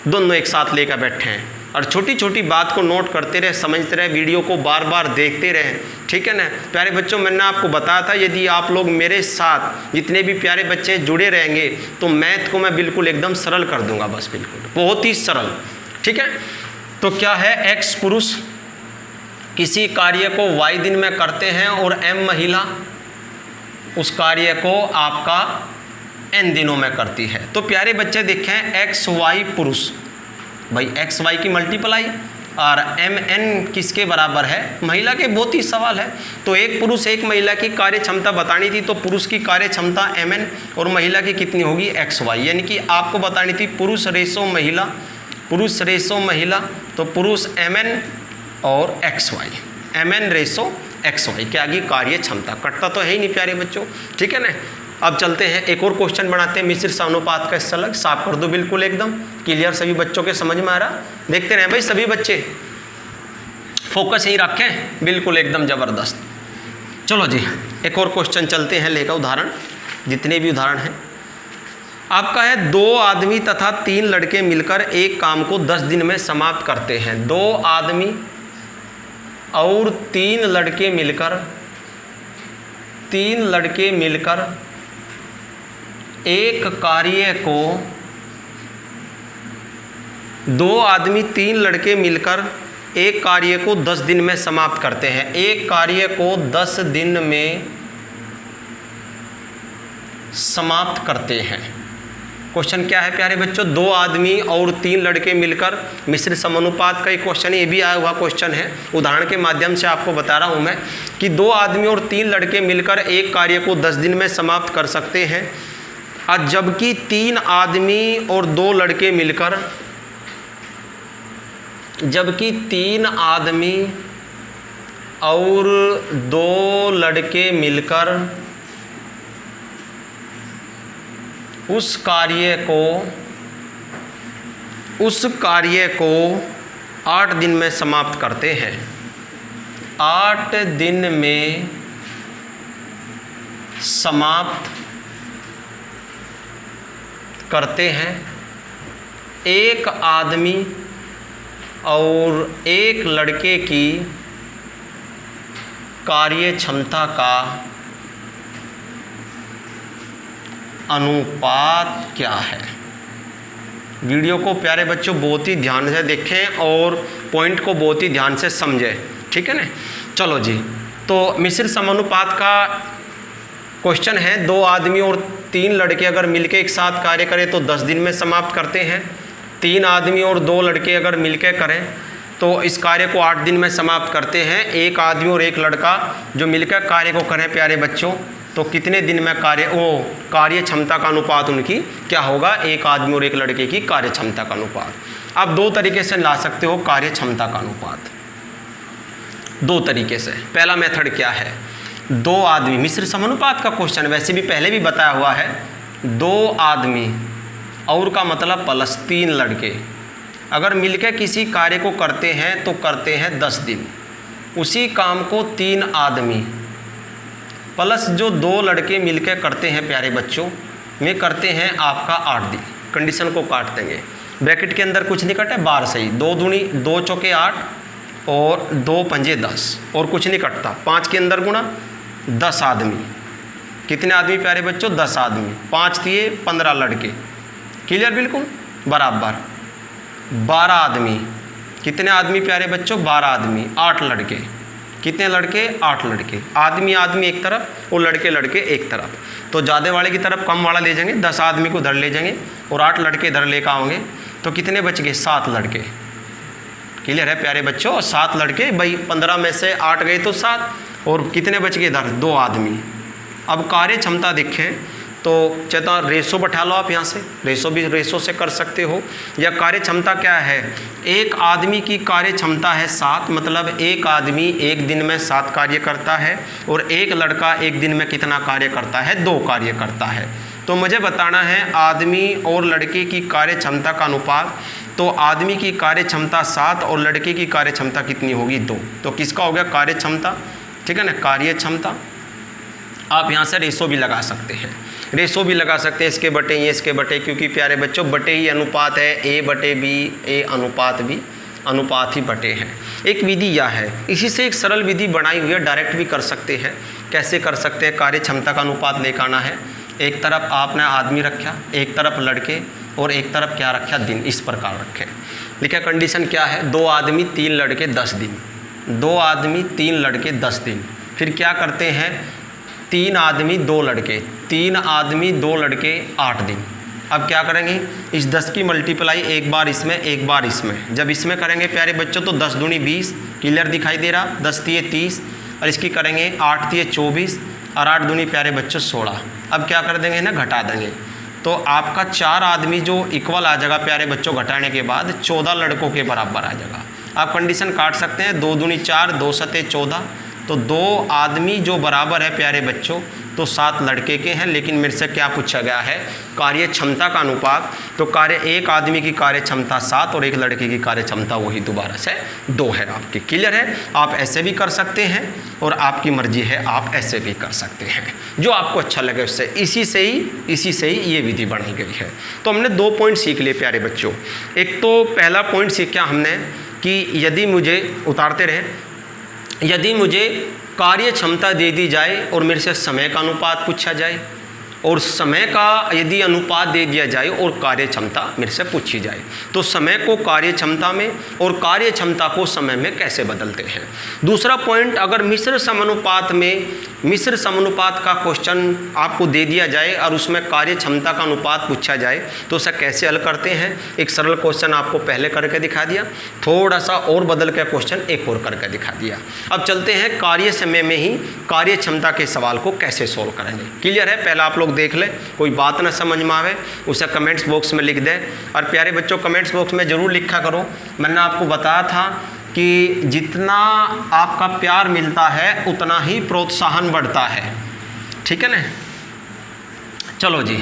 दोनों एक साथ लेकर बैठें और छोटी छोटी बात को नोट करते रहे, समझते रहे, वीडियो को बार बार देखते रहें ठीक है ना। प्यारे बच्चों मैंने आपको बताया था यदि आप लोग मेरे साथ जितने भी प्यारे बच्चे जुड़े रहेंगे तो मैथ को मैं बिल्कुल एकदम सरल कर दूंगा, बस बिल्कुल बहुत ही सरल ठीक है। तो क्या है X पुरुष किसी कार्य को Y दिन में करते हैं और M महिला उस कार्य को आपका N दिनों में करती है। तो प्यारे बच्चे देखें XY पुरुष, भाई XY की मल्टीप्लाई और MN किसके बराबर है, महिला के, बहुत ही सवाल है। तो एक पुरुष एक महिला की कार्य क्षमता बतानी थी तो पुरुष की कार्य क्षमता MN और महिला की कितनी होगी XY, यानी कि आपको बतानी थी पुरुष रेशो महिला, पुरुष रेशो महिला, तो पुरुष MN और XY, MN रेशो XY क्या आगे कार्य क्षमता। कटता तो है ही नहीं प्यारे बच्चों ठीक है ना। अब चलते हैं एक और क्वेश्चन बनाते हैं मिश्र समानुपात का। इससे अलग साफ कर दो बिल्कुल एकदम क्लियर, सभी बच्चों के समझ में आ रहा। देखते रहें भाई सभी बच्चे, फोकस यही रखें बिल्कुल एकदम ज़बरदस्त। चलो जी एक और क्वेश्चन चलते हैं लेकर उदाहरण, जितने भी उदाहरण हैं। आपका है 2 आदमी तथा 3 लड़के मिलकर एक काम को 10 दिन में समाप्त करते हैं। 2 आदमी और 3 लड़के मिलकर एक कार्य को 2 आदमी 3 लड़के मिलकर एक कार्य को 10 दिन में समाप्त करते हैं। एक कार्य को 10 दिन में समाप्त करते हैं। क्वेश्चन क्या है प्यारे बच्चों, 2 आदमी और 3 लड़के मिलकर मिश्र समानुपात का एक क्वेश्चन, ये भी आया हुआ क्वेश्चन है। उदाहरण के माध्यम से आपको बता रहा हूँ मैं कि 2 आदमी और 3 लड़के मिलकर एक कार्य को 10 दिन में समाप्त कर सकते हैं, और जबकि 3 आदमी और 2 लड़के मिलकर उस कार्य को 8 दिन में समाप्त करते हैं। 8 दिन में समाप्त करते हैं। एक आदमी और एक लड़के की कार्य क्षमता का अनुपात क्या है। वीडियो को प्यारे बच्चों बहुत ही ध्यान से देखें और पॉइंट को बहुत ही ध्यान से समझें, ठीक है ना। चलो जी, तो मिश्र समानुपात का क्वेश्चन है, 2 आदमी और 3 लड़के अगर मिलके एक साथ कार्य करें तो 10 दिन में समाप्त करते हैं। 3 आदमी और 2 लड़के अगर मिलके करें तो इस कार्य को 8 दिन में समाप्त करते हैं। एक आदमी और एक लड़का जो मिलकर कार्य को करें प्यारे बच्चों, तो कितने दिन में कार्य क्षमता का अनुपात उनकी क्या होगा, एक आदमी और एक लड़के की कार्य क्षमता का अनुपात। आप 2 तरीके से ला सकते हो कार्य क्षमता का अनुपात, 2 तरीके से। पहला मेथड क्या है, 2 आदमी, मिश्र समानुपात का क्वेश्चन वैसे भी पहले भी बताया हुआ है, 2 आदमी और का मतलब प्लस 3 लड़के अगर मिलकर किसी कार्य को करते हैं तो करते हैं 10 दिन। उसी काम को 3 आदमी प्लस जो 2 लड़के मिलकर करते हैं प्यारे बच्चों, वे करते हैं आपका 8 दिन। कंडीशन को काट देंगे, ब्रैकेट के अंदर कुछ नहीं कटे, 12 सही, 2 दूनी 2 चौके 8 और 2 पंजे 10 और कुछ नहीं कटता, 5 के अंदर गुणा 10 आदमी। कितने आदमी प्यारे बच्चों, 10 आदमी, 5 दिए 15 लड़के, क्लियर बिल्कुल बराबर। 12 आदमी, कितने आदमी प्यारे बच्चों, 12 आदमी, 8 लड़के, कितने लड़के, 8 लड़के, आदमी आदमी एक तरफ और लड़के लड़के एक तरफ, तो ज़्यादा वाले की तरफ कम वाला ले जाएंगे, 10 आदमी को इधर ले जाएंगे और 8 लड़के इधर लेकर आओगे, तो कितने बच गए, 7 लड़के। क्लियर है प्यारे बच्चों, 7 लड़के, भाई 15 में से 8 गए तो 7, और कितने बच गए इधर, 2 आदमी। अब कार्य क्षमता देखें तो चेता रेशो बैठा लो आप, यहाँ से रेशो से कर सकते हो। या कार्य क्षमता क्या है, एक आदमी की कार्य क्षमता है 7, मतलब एक आदमी एक दिन में 7 कार्य करता है, और एक लड़का एक दिन में कितना कार्य करता है, 2 कार्य करता है। तो मुझे बताना है आदमी और लड़के की कार्य क्षमता का अनुपात, तो आदमी की कार्य क्षमता 7 और लड़के की कार्य क्षमता कितनी होगी, 2। तो किसका हो गया कार्य क्षमता, ठीक है ना, कार्य क्षमता। आप यहाँ से रेशो भी लगा सकते हैं, रेशो भी लगा सकते हैं, इसके बटे ये इसके बटे, क्योंकि प्यारे बच्चों बटे ही अनुपात है, ए बटे बी, ए अनुपात बी, अनुपात ही बटे हैं। एक विधि यह है, इसी से एक सरल विधि बनाई हुई है, डायरेक्ट भी कर सकते हैं। कैसे कर सकते हैं, कार्य क्षमता का अनुपात लेकर आना है, एक तरफ आपने आदमी रखा, एक तरफ लड़के, और एक तरफ क्या रखा, दिन, इस प्रकार रखें। लिखा कंडीशन क्या है, 2 आदमी 3 लड़के 10 दिन, 2 आदमी 3 लड़के 10 दिन। फिर क्या करते हैं, 3 आदमी 2 लड़के, 3 आदमी 2 लड़के 8 दिन। अब क्या करेंगे, इस 10 की मल्टीप्लाई एक बार इसमें एक बार इसमें, जब इसमें करेंगे प्यारे बच्चों तो 10 दूनी 20, क्लियर दिखाई दे रहा, 10 तिये 30, और इसकी करेंगे 8 तिये 24, और 8 दूनी प्यारे बच्चों 16। अब क्या कर देंगे ना, घटा देंगे, तो आपका 4 आदमी जो इक्वल आ जाएगा प्यारे बच्चों, घटाने के बाद 14 लड़कों के बराबर आ जाएगा। आप कंडीशन काट सकते हैं, 2 दूनी 4, 2 सते 14, तो 2 आदमी जो बराबर है प्यारे बच्चों तो 7 लड़के के हैं। लेकिन मेरे से क्या पूछा गया है, कार्य क्षमता का अनुपात, तो एक आदमी की कार्य क्षमता 7 और एक लड़के की कार्य क्षमता वही दोबारा से 2 है आपकी। क्लियर है, आप ऐसे भी कर सकते हैं और आपकी मर्जी है, आप ऐसे भी कर सकते हैं, जो आपको अच्छा लगे उससे। इसी से ही ये विधि बनाई गई है। तो हमने 2 पॉइंट सीख लिए प्यारे बच्चों। एक तो पहला पॉइंट सीखा हमने कि यदि मुझे उतारते रहे, यदि मुझे कार्य क्षमता दे दी जाए और मेरे से समय का अनुपात पूछा जाए, और समय का यदि अनुपात दे दिया जाए और कार्य क्षमता मेरे से पूछी जाए, तो समय को कार्य क्षमता में और कार्य क्षमता को समय में कैसे बदलते हैं। दूसरा पॉइंट, अगर मिश्र समानुपात में मिश्र समानुपात का क्वेश्चन आपको दे दिया जाए और उसमें कार्य क्षमता का अनुपात पूछा जाए तो उसे कैसे हल करते हैं। एक सरल क्वेश्चन आपको पहले करके दिखा दिया, थोड़ा सा और बदल के क्वेश्चन एक और करके दिखा दिया। अब चलते हैं कार्य समय में ही कार्य क्षमता के सवाल को कैसे सोल्व करेंगे। क्लियर है? पहला आप लोग देख ले, कोई बात ना समझ में आवे उसे कमेंट्स बॉक्स में लिख दे। और प्यारे बच्चों, कमेंट्स बॉक्स में ज़रूर लिखा करो। मैंने आपको बताया था कि जितना आपका प्यार मिलता है उतना ही प्रोत्साहन बढ़ता है, ठीक है ना। चलो जी,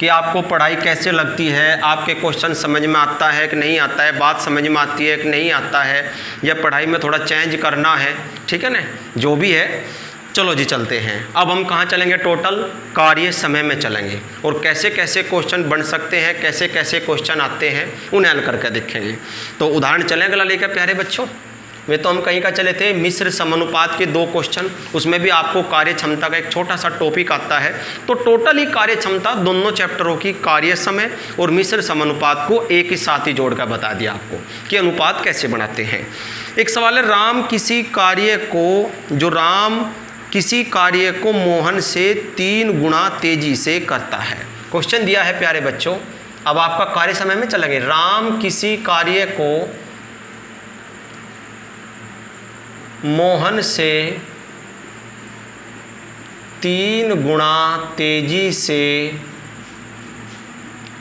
कि आपको पढ़ाई कैसे लगती है, आपके क्वेश्चन समझ में आता है कि नहीं आता है, बात समझ में आती है कि नहीं आता है, या पढ़ाई में थोड़ा चेंज करना है, ठीक है ना, जो भी है। चलो जी चलते हैं। अब हम कहाँ चलेंगे? टोटल कार्य समय में चलेंगे और कैसे कैसे क्वेश्चन बन सकते हैं, कैसे कैसे क्वेश्चन आते हैं, उन्हें हल करके देखेंगे। तो उदाहरण चलें अगला लेकर प्यारे बच्चों। वे तो हम कहीं का चले थे मिश्र समानुपात के 2 क्वेश्चन, उसमें भी आपको कार्य क्षमता का एक छोटा सा टॉपिक आता है। तो टोटल ही कार्य क्षमता दोनों चैप्टरों की कार्य समय और मिश्र समानुपात को एक ही साथ ही जोड़कर बता दिया आपको कि अनुपात कैसे बनाते हैं। एक सवाल है, राम किसी कार्य को मोहन से 3 गुना तेजी से करता है। क्वेश्चन दिया है प्यारे बच्चों। अब आपका कार्य समय में चलेंगे। राम किसी कार्य को मोहन से 3 गुना तेजी से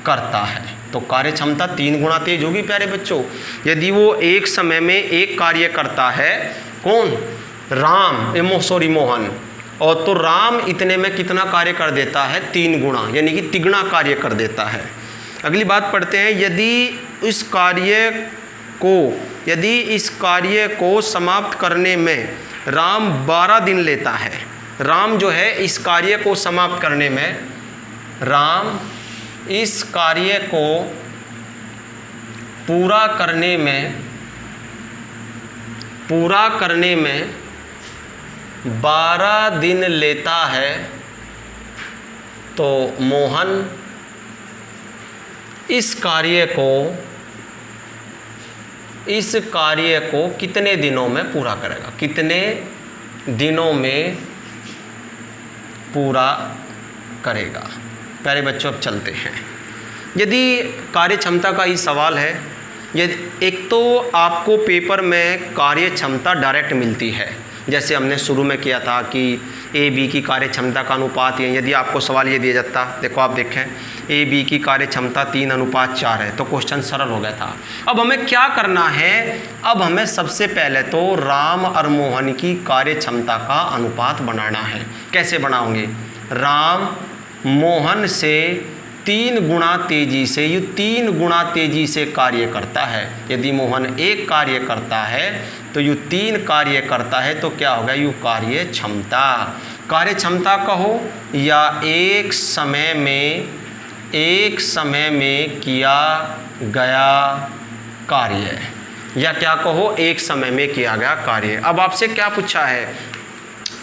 करता है, तो कार्य क्षमता 3 गुना तेज होगी प्यारे बच्चों। यदि वो एक समय में एक कार्य करता है, कौन? मोहन, और तो राम इतने में कितना कार्य कर देता है? 3 गुना, यानी कि तिगुना कार्य कर देता है। अगली बात पढ़ते हैं, यदि इस कार्य को समाप्त करने में राम 12 दिन लेता है। राम जो है इस कार्य को समाप्त करने में, राम इस कार्य को पूरा करने में 12 दिन लेता है, तो मोहन इस कार्य को कितने दिनों में पूरा करेगा? कितने दिनों में पूरा करेगा? प्यारे बच्चों, अब चलते हैं। यदि कार्य क्षमता का ही सवाल है, यदि एक तो आपको पेपर में कार्य क्षमता डायरेक्ट मिलती है, जैसे हमने शुरू में किया था कि ए बी की कार्य क्षमता का अनुपात है। यदि आपको सवाल ये दिया जाता, देखो आप देखें, ए बी की कार्य क्षमता 3:4 है, तो क्वेश्चन सरल हो गया था। अब हमें क्या करना है? अब हमें सबसे पहले तो राम और मोहन की कार्य क्षमता का अनुपात बनाना है। कैसे बनाओगे? राम मोहन से 3 गुना तेजी से, ये 3 गुना तेजी से कार्य करता है। यदि मोहन एक कार्य करता है तो यू 3 कार्य करता है, तो क्या होगा? यू कार्य क्षमता कहो, या एक समय में किया गया कार्य, या क्या कहो, एक समय में किया गया कार्य। अब आपसे क्या पूछा है?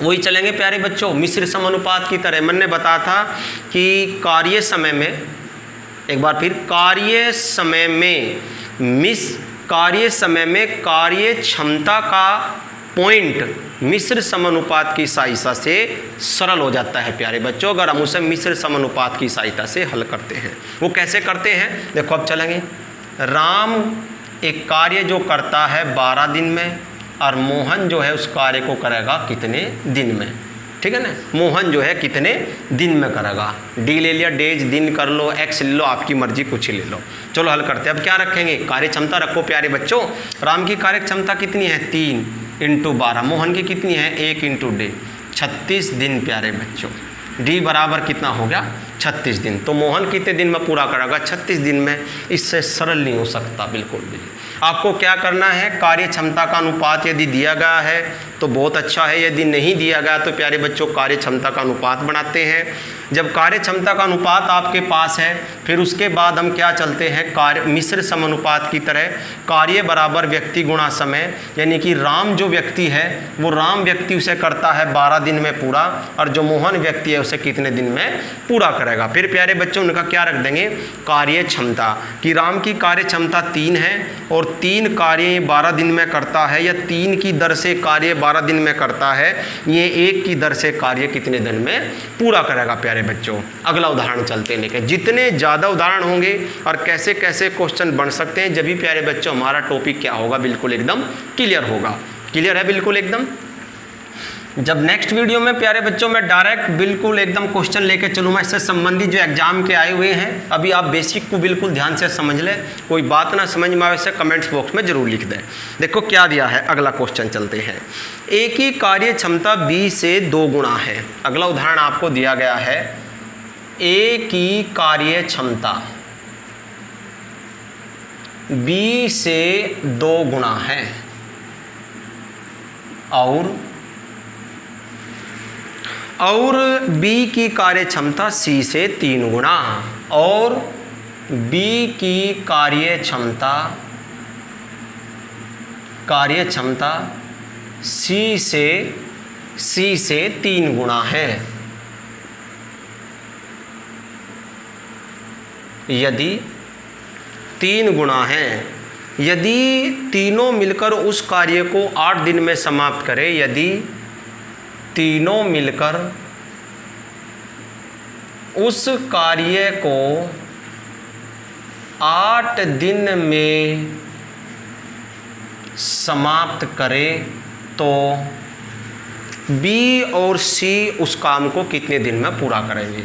वही चलेंगे प्यारे बच्चों, मिश्र समानुपात की तरह। मैंने बताया था कि कार्य समय में, एक बार फिर, कार्य समय में कार्य क्षमता का पॉइंट मिश्र समानुपात की सहायता से सरल हो जाता है प्यारे बच्चों, अगर हम उसे मिश्र समानुपात की सहायता से हल करते हैं। वो कैसे करते हैं? देखो अब चलेंगे। राम एक कार्य जो करता है 12 दिन में, और मोहन जो है उस कार्य को करेगा कितने दिन में, ठीक है ना। मोहन जो है कितने दिन में करेगा। डी ले लिया, डेज, दिन कर लो, एक्स ले लो, आपकी मर्जी कुछ ही ले लो। चलो हल करते हैं। अब क्या रखेंगे? कार्य क्षमता रखो प्यारे बच्चों। राम की कार्य क्षमता कितनी है? 3 × 12। मोहन की कितनी है? 1 × डे, 36 दिन प्यारे बच्चों। डी बराबर कितना हो गया? 36 दिन। तो मोहन कितने दिन में पूरा करेगा? 36 दिन में। इससे सरल नहीं हो सकता बिल्कुल भी। आपको क्या करना है? कार्य क्षमता का अनुपात यदि दिया गया है तो बहुत अच्छा है, यदि नहीं दिया गया तो प्यारे बच्चों कार्य क्षमता का अनुपात बनाते हैं। जब कार्य क्षमता का अनुपात आपके पास है, फिर उसके बाद हम क्या चलते हैं कार्य मिश्र समानुपात की तरह, कार्य बराबर व्यक्ति गुणा समय, यानी कि राम जो व्यक्ति है वो राम व्यक्ति उसे करता है 12 दिन में पूरा, और जो मोहन व्यक्ति है उसे कितने दिन में पूरा करेगा। फिर प्यारे बच्चों उनका क्या रख देंगे कार्य क्षमता, कि राम की कार्य क्षमता 3 है और 3 कार्य 12 दिन में करता है, या 3 की दर से कार्य 12 दिन में करता है, ये 1 की दर से कार्य कितने दिन में पूरा करेगा। प्यारे बच्चों अगला उदाहरण चलते हैं लेके, जितने ज़्यादा उदाहरण होंगे और कैसे कैसे क्वेश्चन बन सकते हैं, जब भी प्यारे बच्चों हमारा टॉपिक क्या होगा बिल्कुल एकदम क्लियर होगा। क्लियर है बिल्कुल एकदम। जब नेक्स्ट वीडियो में प्यारे बच्चों मैं डायरेक्ट बिल्कुल एकदम क्वेश्चन लेके चलूँगा इससे संबंधित जो एग्जाम के आए हुए हैं, अभी आप बेसिक को बिल्कुल ध्यान से समझ लें, कोई बात ना समझ में आए से कमेंट्स बॉक्स में जरूर लिख दें। देखो क्या दिया है, अगला क्वेश्चन चलते हैं। एक ही कार्य क्षमता b से 2 गुना है। अगला उदाहरण आपको दिया गया है, एक ही कार्य क्षमता b से 2 गुना है और B की कार्य क्षमता C से 3 गुना, और B की कार्य क्षमता C से 3 गुना है। यदि 3 गुना है, यदि तीनों मिलकर उस कार्य को 8 दिन में समाप्त करें, यदि तीनों मिलकर उस कार्य को 8 दिन में समाप्त करें, तो B और C उस काम को कितने दिन में पूरा करेंगे।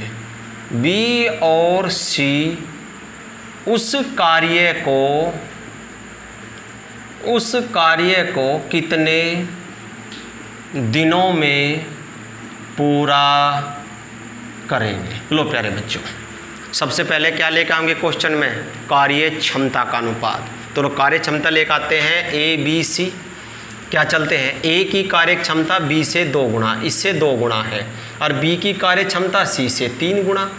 B और C उस कार्य को कितने दिनों में पूरा करेंगे। लो प्यारे बच्चों, सबसे पहले क्या लेकर आएंगे क्वेश्चन में, कार्य क्षमता का अनुपात। तो कार्य क्षमता लेकर आते हैं A B C, क्या चलते हैं, A की कार्य क्षमता B से 2 गुना, इससे 2 गुना है, और B की कार्य क्षमता C से 3 गुना।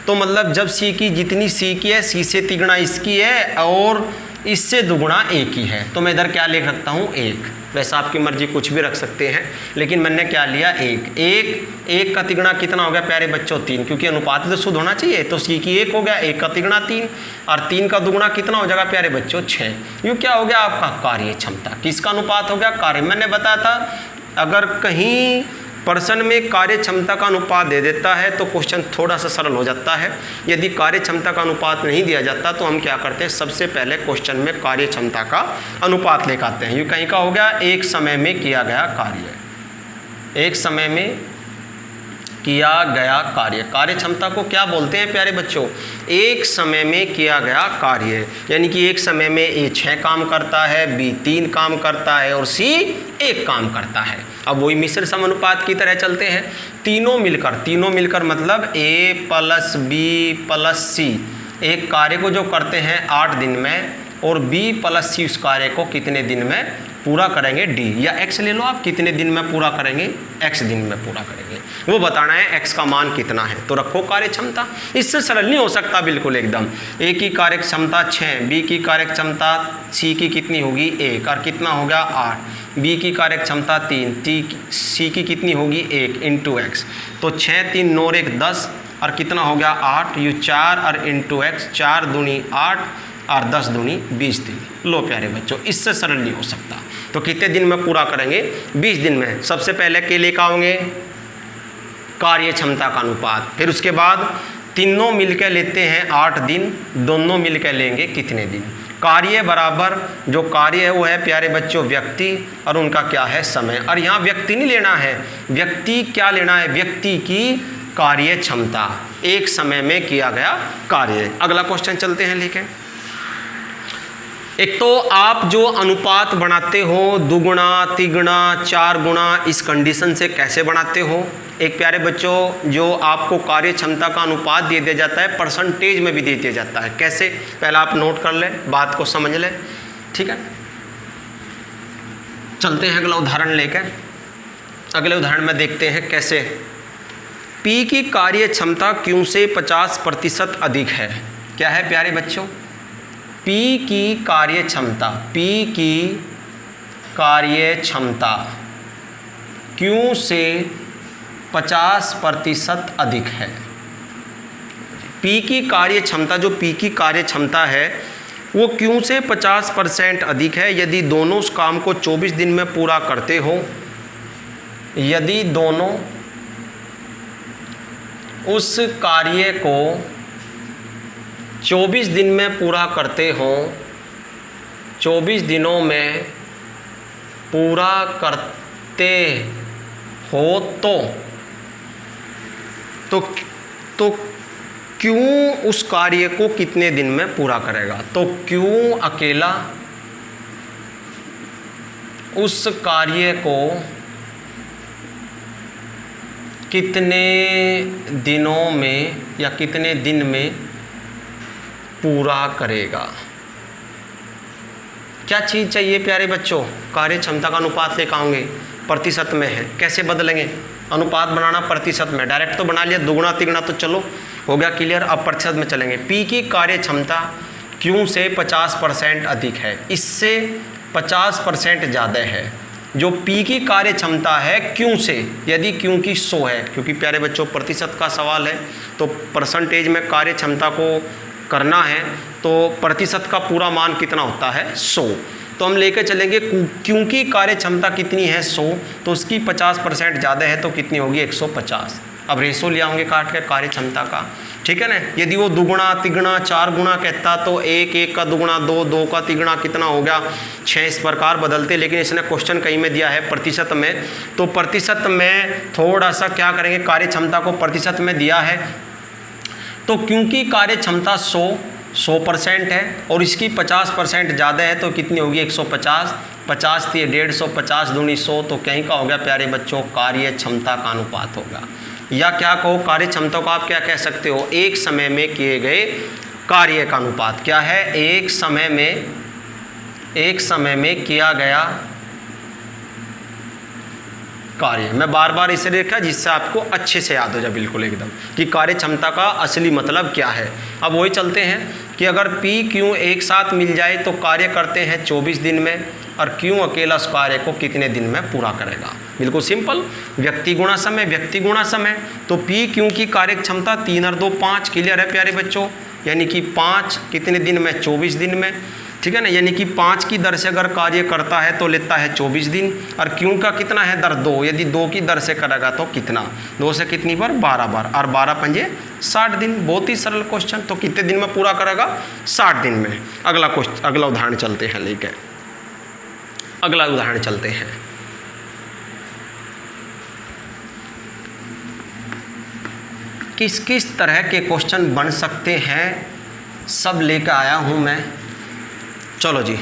तो मतलब जब C की जितनी C की है, C से 3 गुना इसकी है, और इससे 2 गुना A की है। तो मैं इधर क्या लिख सकता हूँ 1। वैसे आपकी मर्जी कुछ भी रख सकते हैं, लेकिन मैंने क्या लिया 1 का तिगुना कितना हो गया प्यारे बच्चों 3, क्योंकि अनुपात तो शुद्ध होना चाहिए। तो C की 1 हो गया, 1 का तिगुना 3, और 3 का दुगुना कितना हो जाएगा प्यारे बच्चों 6। यूँ क्या हो गया आपका कार्य क्षमता, किसका अनुपात हो गया कार्य। मैंने बताया था अगर कहीं प्रश्न में कार्य क्षमता का अनुपात दे देता है तो क्वेश्चन थोड़ा सा सरल हो जाता है। यदि कार्य क्षमता का अनुपात नहीं दिया जाता तो हम क्या करते हैं, सबसे पहले क्वेश्चन में कार्य क्षमता का अनुपात लेकर आते हैं। यूँ कहीं का हो गया एक समय में किया गया कार्य, एक समय में किया गया कार्य। कार्य क्षमता को क्या बोलते हैं प्यारे बच्चों, एक समय में किया गया कार्य, यानी कि एक समय में A 6 काम करता है, B 3 काम करता है और C 1 काम करता है। अब वही मिश्र समानुपात की तरह चलते हैं, तीनों मिलकर मतलब A plus B plus C एक कार्य को जो करते हैं 8 दिन में, और B प्लस C उस कार्य को कितने दिन में पूरा करेंगे, D या X ले लो आप, कितने दिन में पूरा करेंगे, X दिन में पूरा करेंगे, वो बताना है X का मान कितना है। तो रखो कार्य क्षमता, इससे सरल नहीं हो सकता बिल्कुल एकदम। A की कार्य क्षमता 6, B की कार्य क्षमता C की कितनी होगी 1, और कितना हो गया 8, B की कार्य क्षमता 3, C की कितनी होगी 1 इंटू X। तो 6 3 9 1 10, और कितना हो गया 8, यू 4 और इंटू X, 4 दूनी 8 और 10 दूनी 20 दिन। लो प्यारे बच्चों, इससे सरल नहीं हो सकता। तो कितने दिन में पूरा करेंगे, 20 दिन में। सबसे पहले के लेकर आओगे कार्य क्षमता का अनुपात, फिर उसके बाद तीनों मिलकर लेते हैं 8 दिन, दोनों मिलकर लेंगे कितने दिन। कार्य बराबर जो कार्य है वो है प्यारे बच्चों व्यक्ति, और उनका क्या है समय। और यहाँ व्यक्ति नहीं लेना है, व्यक्ति क्या लेना है, व्यक्ति की कार्य क्षमता, एक समय में किया गया कार्य। अगला क्वेश्चन चलते हैं लेके। एक तो आप जो अनुपात बनाते हो 2 गुना 3 गुना 4 गुना, इस कंडीशन से कैसे बनाते हो। एक प्यारे बच्चों जो आपको कार्य क्षमता का अनुपात दे दिया जाता है, परसेंटेज में भी दे दिया जाता है। कैसे, पहले आप नोट कर ले, बात को समझ ले, ठीक है। चलते हैं अगला उदाहरण लेकर। अगले उदाहरण में देखते हैं कैसे P की कार्य क्षमता Q से 50% अधिक है। क्या है प्यारे बच्चों? P की कार्य क्षमता, P की कार्य क्षमता Q से 50% अधिक है। P की कार्य क्षमता, जो P की कार्य क्षमता है वो Q से 50% अधिक है यदि दोनों उस काम को 24 दिन में पूरा करते हो, यदि दोनों उस कार्य को 24 दिन में पूरा करते हो, 24 दिनों में पूरा करते हो तो क्यों उस कार्य को कितने दिन में पूरा करेगा? तो क्यों अकेला उस कार्य को कितने दिनों में या कितने दिन में पूरा करेगा? क्या चीज़ चाहिए प्यारे बच्चों? कार्य क्षमता का अनुपात लेकर आएंगे, प्रतिशत में है, कैसे बदलेंगे? अनुपात बनाना प्रतिशत में, डायरेक्ट तो बना लिया, दुगुना तिगुना तो चलो हो गया क्लियर। अब प्रतिशत में चलेंगे। P की कार्य क्षमता Q से 50% अधिक है, इससे 50% ज़्यादा है। जो P की कार्य क्षमता है Q से, यदि Q की 100 है, क्योंकि प्यारे बच्चों प्रतिशत का सवाल है तो परसेंटेज में कार्य क्षमता को करना है तो प्रतिशत का पूरा मान कितना होता है? 100। तो हम लेकर चलेंगे क्योंकि कार्य क्षमता कितनी है? 100, तो उसकी 50% ज़्यादा है तो कितनी होगी? 150। अब रेशो ले आएंगे काट के कार्य क्षमता का, ठीक है ना। यदि वो दुगुना तिगुना 4 गुना कहता तो 1 1 का दुगुना 2 2 का तिगुना कितना हो गया? 6। इस प्रकार बदलते, लेकिन इसने क्वेश्चन कहीं में दिया है प्रतिशत में, तो प्रतिशत में थोड़ा सा क्या करेंगे, कार्य क्षमता को प्रतिशत में दिया है तो क्योंकि कार्य क्षमता 100% है और इसकी 50% ज़्यादा है तो कितनी होगी? 150। 50 थी 150, 50 दूनी 100, तो कहीं का हो गया प्यारे बच्चों? कार्य क्षमता का अनुपात होगा। या क्या कहो, कार्य क्षमता को आप क्या कह सकते हो? एक समय में किए गए कार्य का अनुपात। क्या है? एक समय में किया गया कार्य। मैं बार बार इसे देखा जिससे आपको अच्छे से याद हो जाए बिल्कुल एकदम कि कार्य क्षमता का असली मतलब क्या है। अब वही चलते हैं कि अगर P Q एक साथ मिल जाए तो कार्य करते हैं 24 दिन में, और Q अकेला उस कार्य को कितने दिन में पूरा करेगा? बिल्कुल सिंपल, व्यक्ति गुणा समय, व्यक्ति गुणा समय। तो P Q की कार्य क्षमता 3 और 2 5, क्लियर है प्यारे बच्चों। यानी कि 5 कितने दिन में? 24 दिन में, ठीक है ना। यानी कि 5 की दर से अगर कार्य करता है तो लेता है 24 दिन, और Q का कितना है? दर 2। यदि 2 की दर से करेगा तो कितना? 2 से कितनी बार? 12 बार, और 12 पंजे 60 दिन। बहुत ही सरल क्वेश्चन। तो कितने दिन में पूरा करेगा? 60 दिन में। अगला क्वेश्चन, अगला उदाहरण चलते हैं लेके, अगला उदाहरण चलते हैं। किस किस तरह के क्वेश्चन बन सकते हैं सब लेकर आया हूं मैं। चलो जी,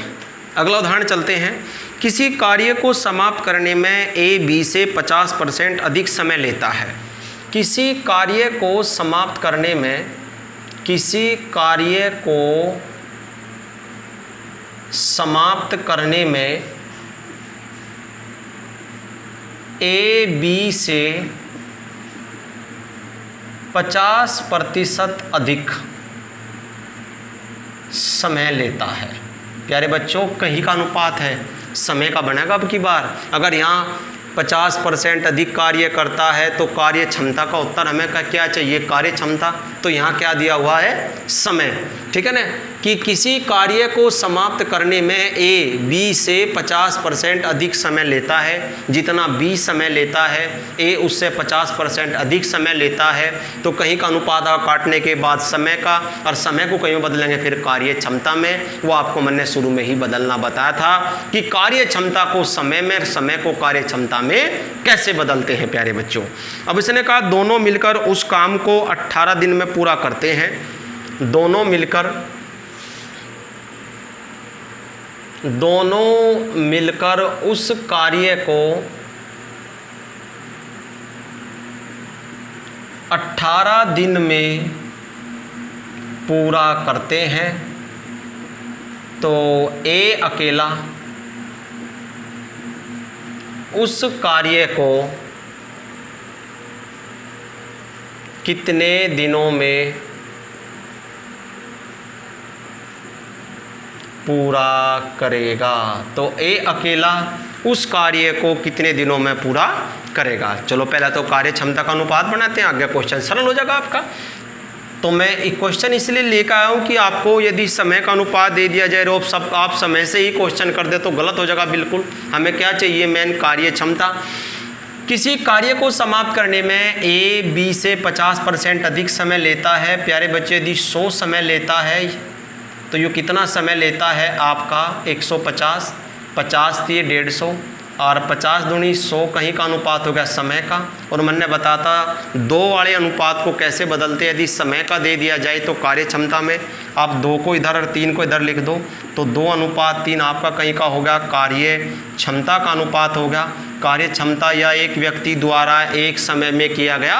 अगला उदाहरण चलते हैं। किसी कार्य को समाप्त करने में A B से 50% अधिक समय लेता है। किसी कार्य को समाप्त करने में, किसी कार्य को समाप्त करने में A B से 50% अधिक समय लेता है। प्यारे बच्चों, कहीं का अनुपात है, समय का बनेगा अब की बार। अगर यहाँ 50% अधिक कार्य करता है तो कार्य क्षमता का उत्तर हमें क्या चाहिए? कार्य क्षमता। तो यहाँ क्या दिया हुआ है? समय, ठीक है ना। कि किसी कार्य को समाप्त करने में A B से 50% अधिक समय लेता है। जितना B समय लेता है A उससे 50% अधिक समय लेता है। तो कहीं का अनुपात काटने के बाद समय का, और समय को कहीं बदलेंगे फिर कार्य क्षमता में। वो आपको मैंने शुरू में ही बदलना बताया था कि कार्य क्षमता को समय में, समय को कार्य क्षमता में कैसे बदलते हैं प्यारे बच्चों। अब इसने कहा दोनों मिलकर उस काम को 18 दिन में पूरा करते हैं। दोनों मिलकर उस कार्य को 18 दिन में पूरा करते हैं। तो A अकेला उस कार्य को कितने दिनों में पूरा करेगा। तो ए अकेला उस कार्य को कितने दिनों में पूरा करेगा। चलो पहला तो कार्य क्षमता का अनुपात बनाते हैं, आगे क्वेश्चन सरल हो जाएगा आपका। तो मैं एक क्वेश्चन इसलिए लेकर आया हूँ कि आपको यदि समय का अनुपात दे दिया जाए और सब आप समय से ही क्वेश्चन कर दे तो गलत हो जाएगा बिल्कुल। हमें क्या चाहिए, मेन कार्य क्षमता। किसी कार्य को समाप्त करने में ए बी से 50% अधिक समय लेता है। प्यारे बच्चे, यदि 100 समय लेता है तो ये कितना समय लेता है आपका 150, 50 थी 150 और 50 दूनी 100 कहीं का अनुपात हो गया समय का। और मैंने बताता 2 वाले अनुपात को कैसे बदलते हैं। यदि समय का दे दिया जाए तो कार्य क्षमता में आप 2 को इधर और 3 को इधर लिख दो तो 2:3 आपका कहीं का हो गया कार्य क्षमता का अनुपात हो गया। कार्य क्षमता या एक व्यक्ति द्वारा एक समय में किया गया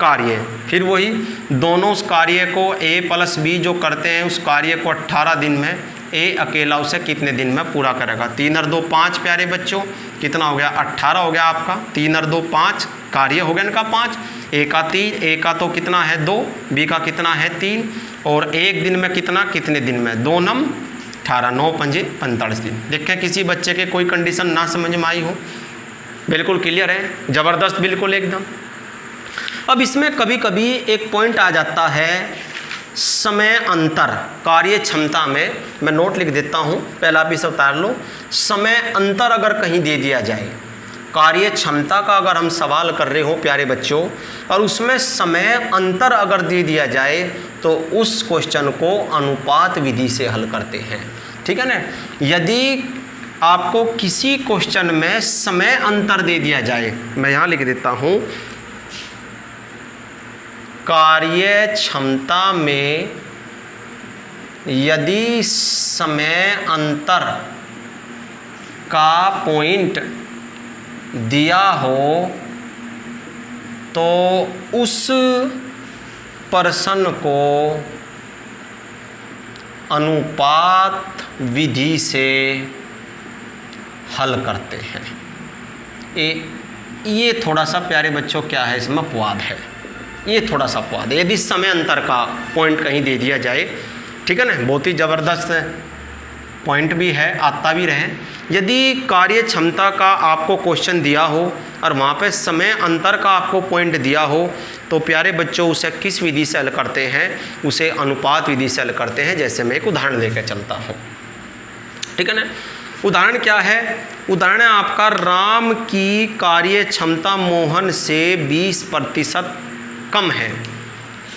कार्य। फिर वही दोनों उस कार्य को ए प्लस बी जो करते हैं उस कार्य को 18 दिन में ए अकेला उसे कितने दिन में पूरा करेगा। 3 और 2 5 प्यारे बच्चों, कितना हो गया 18 हो गया आपका। 3 और 2 5 कार्य हो गया इनका 5, ए का 3, ए का तो कितना है 2, बी का कितना है 3 और एक दिन में कितना कितने दिन में 2 नम 18, 9 पंजे 45 दिन। देखें किसी बच्चे के कोई कंडीशन ना समझ में आई हो, बिल्कुल क्लियर है, ज़बरदस्त बिल्कुल एकदम। अब इसमें कभी कभी एक पॉइंट आ जाता है समय अंतर कार्य क्षमता में। मैं नोट लिख देता हूँ, पहला आप इसे उतार लो। समय अंतर अगर कहीं दे दिया जाए, कार्य क्षमता का अगर हम सवाल कर रहे हो प्यारे बच्चों और उसमें समय अंतर अगर दे दिया जाए तो उस क्वेश्चन को अनुपात विधि से हल करते हैं, ठीक है ना। यदि आपको किसी क्वेश्चन में समय अंतर दे दिया जाए, मैं यहाँ लिख देता हूँ, कार्य क्षमता में यदि समय अंतर का पॉइंट दिया हो तो उस प्रश्न को अनुपात विधि से हल करते हैं। ये थोड़ा सा प्यारे बच्चों क्या है, इसमें अपवाद है, ये थोड़ा सा अपवाद है। यदि समय अंतर का पॉइंट कहीं दे दिया जाए, ठीक है ना, बहुत ही ज़बरदस्त पॉइंट भी है, आता भी रहे। यदि कार्य क्षमता का आपको क्वेश्चन दिया हो और वहाँ पे समय अंतर का आपको पॉइंट दिया हो तो प्यारे बच्चों उसे किस विधि से हल करते हैं, उसे अनुपात विधि से हल करते हैं। जैसे मैं एक उदाहरण लेकर चलता हूँ, ठीक है ना। उदाहरण क्या है, उदाहरण है आपका राम की कार्य क्षमता मोहन से 20% कम है।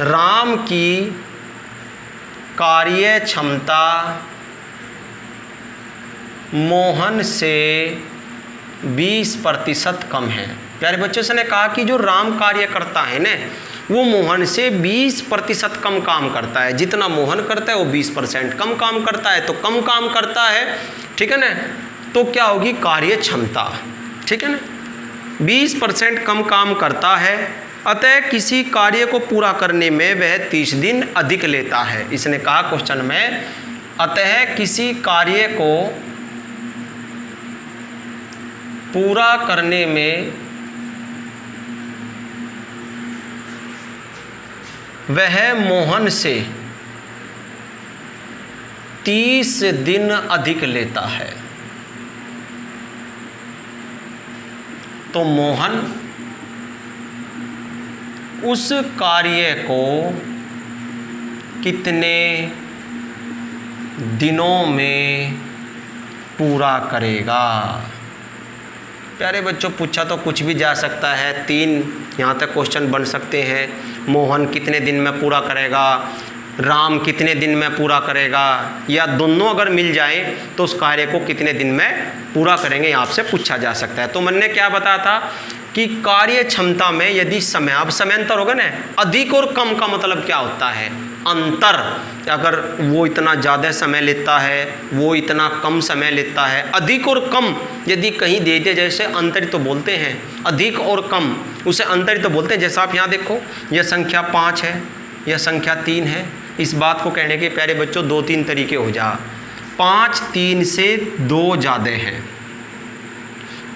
राम की कार्य क्षमता मोहन से 20% कम है। प्यारे बच्चों से ने कहा कि जो राम कार्य करता है ना वो मोहन से 20% कम काम करता है। जितना मोहन करता है वो 20% कम काम करता है, तो कम काम करता है, ठीक है ना। तो क्या होगी कार्य क्षमता, ठीक है ना, 20% कम काम करता है, अतः किसी कार्य को पूरा करने में वह 30 दिन अधिक लेता है। इसने कहा क्वेश्चन में, अतः किसी कार्य को पूरा करने में वह मोहन से 30 दिन अधिक लेता है। तो मोहन उस कार्य को कितने दिनों में पूरा करेगा। प्यारे बच्चों पूछा तो कुछ भी जा सकता है, 3 यहाँ तक क्वेश्चन बन सकते हैं। मोहन कितने दिन में पूरा करेगा, राम कितने दिन में पूरा करेगा, या दोनों अगर मिल जाए तो उस कार्य को कितने दिन में पूरा करेंगे, यहाँ से पूछा जा सकता है। तो मैंने क्या बताया था कि कार्य क्षमता में यदि समय, अब समय अंतर होगा ना, अधिक और कम का मतलब क्या होता है, अंतर। अगर वो इतना ज़्यादा समय लेता है, वो इतना कम समय लेता है, अधिक और कम यदि कहीं दे दे, जैसे अंतर तो बोलते हैं, अधिक और कम उसे अंतर तो बोलते हैं। जैसा आप यहाँ देखो, यह संख्या 5 है, यह संख्या 3 है। इस बात को कहने के प्यारे बच्चों 2-3 तरीके हो जा। 5 3 से 2 ज़्यादा है,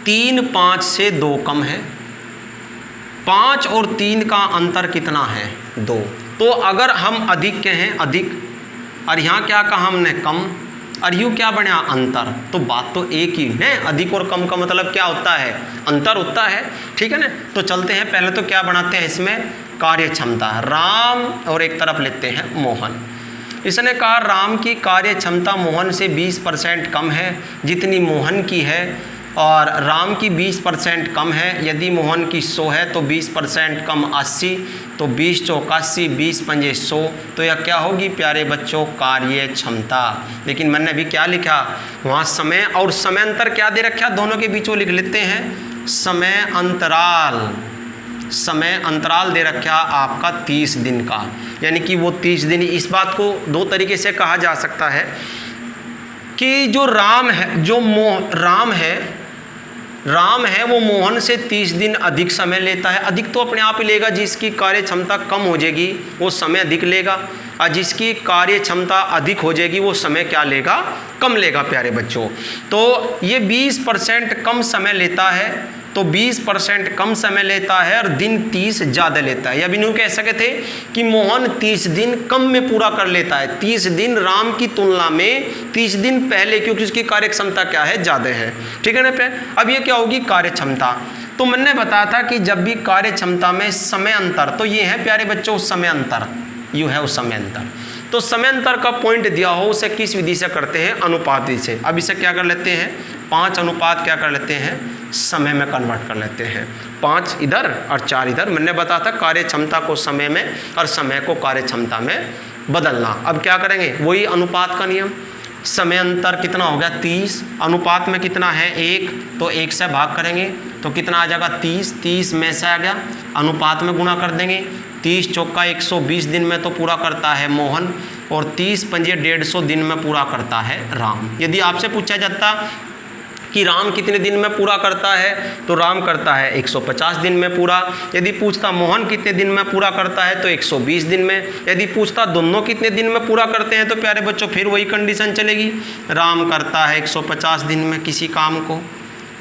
3 5 से 2 कम है, 5 और 3 का अंतर कितना है? 2। तो अगर हम अधिक कहें अधिक, और यहाँ क्या कहा हमने? कम, और यूँ क्या बना? अंतर। तो बात तो एक ही है, अधिक और कम का मतलब क्या होता है? अंतर होता है, ठीक है ना। तो चलते हैं, पहले तो क्या बनाते हैं इसमें? कार्य क्षमता। राम और एक तरफ लेते हैं मोहन। इसने कहा राम की कार्य क्षमता मोहन से 20% कम है जितनी मोहन की है, और राम की 20% कम है। यदि मोहन की 100 है तो 20% कम 80, तो 20 चौक 80, 20 पंजे 100। तो यह क्या होगी प्यारे बच्चों? कार्य क्षमता। लेकिन मैंने अभी क्या लिखा वहाँ? समय, और समय अंतर क्या दे रखा? दोनों के बीच वो लिख लेते हैं समय अंतराल। समय अंतराल दे रखा आपका 30 दिन का, यानी कि वो 30 दिन। इस बात को 2 तरीके से कहा जा सकता है कि जो राम है, जो राम है वो मोहन से 30 दिन अधिक समय लेता है। अधिक तो अपने आप ही लेगा, जिसकी कार्य क्षमता कम हो जाएगी वो समय अधिक लेगा, और जिसकी कार्य क्षमता अधिक हो जाएगी वो समय क्या लेगा? कम लेगा प्यारे बच्चों। तो ये 20% कम समय लेता है, तो 20% कम समय लेता है और दिन 30 ज़्यादा लेता है। या भी यूँ कह सके थे कि मोहन 30 दिन कम में पूरा कर लेता है। 30 दिन राम की तुलना में 30 दिन पहले, क्योंकि उसकी कार्य क्षमता क्या है? ज़्यादा है, ठीक है ना पे। अब ये क्या होगी? कार्य क्षमता। तो मैंने बताया था कि जब भी कार्य क्षमता में समय अंतर, तो ये है प्यारे बच्चों समय अंतर, यू है उस समय अंतर। तो समय अंतर का पॉइंट दिया हो उसे किस विधि से करते हैं? अनुपात विधि से। अब इसे क्या कर लेते हैं? 5 अनुपात क्या कर लेते हैं? समय में कन्वर्ट कर लेते हैं। 5 इधर और 4 इधर। मैंने बताया था कार्य क्षमता को समय में और समय को कार्य क्षमता में बदलना। अब क्या करेंगे? वही अनुपात का नियम। समय अंतर कितना हो गया? 30। अनुपात में कितना है? 1, तो 1 से भाग करेंगे तो कितना आ जाएगा? 30। 30 में से आ गया, अनुपात में गुणा कर देंगे। 30 चौका 120 दिन में तो पूरा करता है मोहन, और 30 पंजे 150 दिन में पूरा करता है राम। यदि आपसे पूछा जाता कि राम कितने दिन में पूरा करता है, तो राम करता है 150 दिन में पूरा। यदि पूछता मोहन कितने दिन में पूरा करता है, तो 120 दिन में। यदि पूछता दोनों कितने दिन में पूरा करते हैं, तो प्यारे बच्चों फिर वही कंडीशन चलेगी। राम करता है 150 दिन में किसी काम को,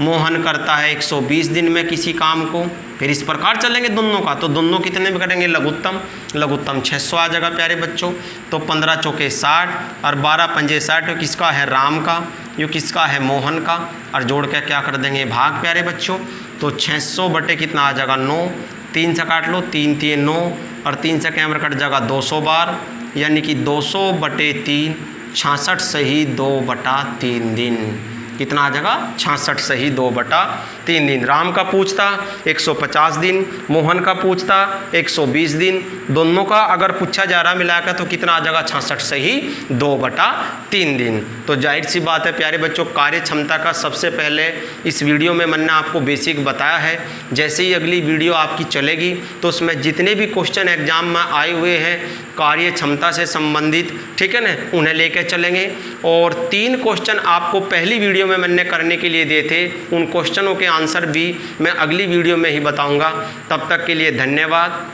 मोहन करता है 120 दिन में किसी काम को। फिर इस प्रकार चलेंगे दोनों का, तो दोनों कितने में करेंगे? लघुत्तम। लघुत्तम 600 आ जाएगा प्यारे बच्चों। तो 15 चौके 60 और 12 पंजे 60। ये किसका है? राम का। ये किसका है? मोहन का। और जोड़ के क्या कर देंगे? भाग प्यारे बच्चों। तो 600 बटे कितना आ जाएगा? 9। 3 से काट लो, 3 3 9, और 3 से कैमरा कट जाएगा 200 बार, यानी कि 200 बटे 3 66 सही 2/3 दिन। कितना आ जाएगा? 66 सही 2/3 दिन। राम का पूछता 150 दिन, मोहन का पूछता 120 दिन। दोनों का अगर पूछा जा रहा मिलाकर तो कितना आ जाएगा? 66 सही 2/3 दिन। तो जाहिर सी बात है प्यारे बच्चों, कार्य क्षमता का सबसे पहले इस वीडियो में मैंने आपको बेसिक बताया है। जैसे ही अगली वीडियो आपकी चलेगी तो उसमें जितने भी क्वेश्चन एग्जाम में आए हुए हैं कार्य क्षमता से संबंधित, ठीक है ना, उन्हें लेकर चलेंगे। और 3 क्वेश्चन आपको पहली वीडियो में मैंने करने के लिए दिए थे, उन क्वेश्चनों के आंसर भी मैं अगली वीडियो में ही बताऊंगा। तब तक के लिए धन्यवाद।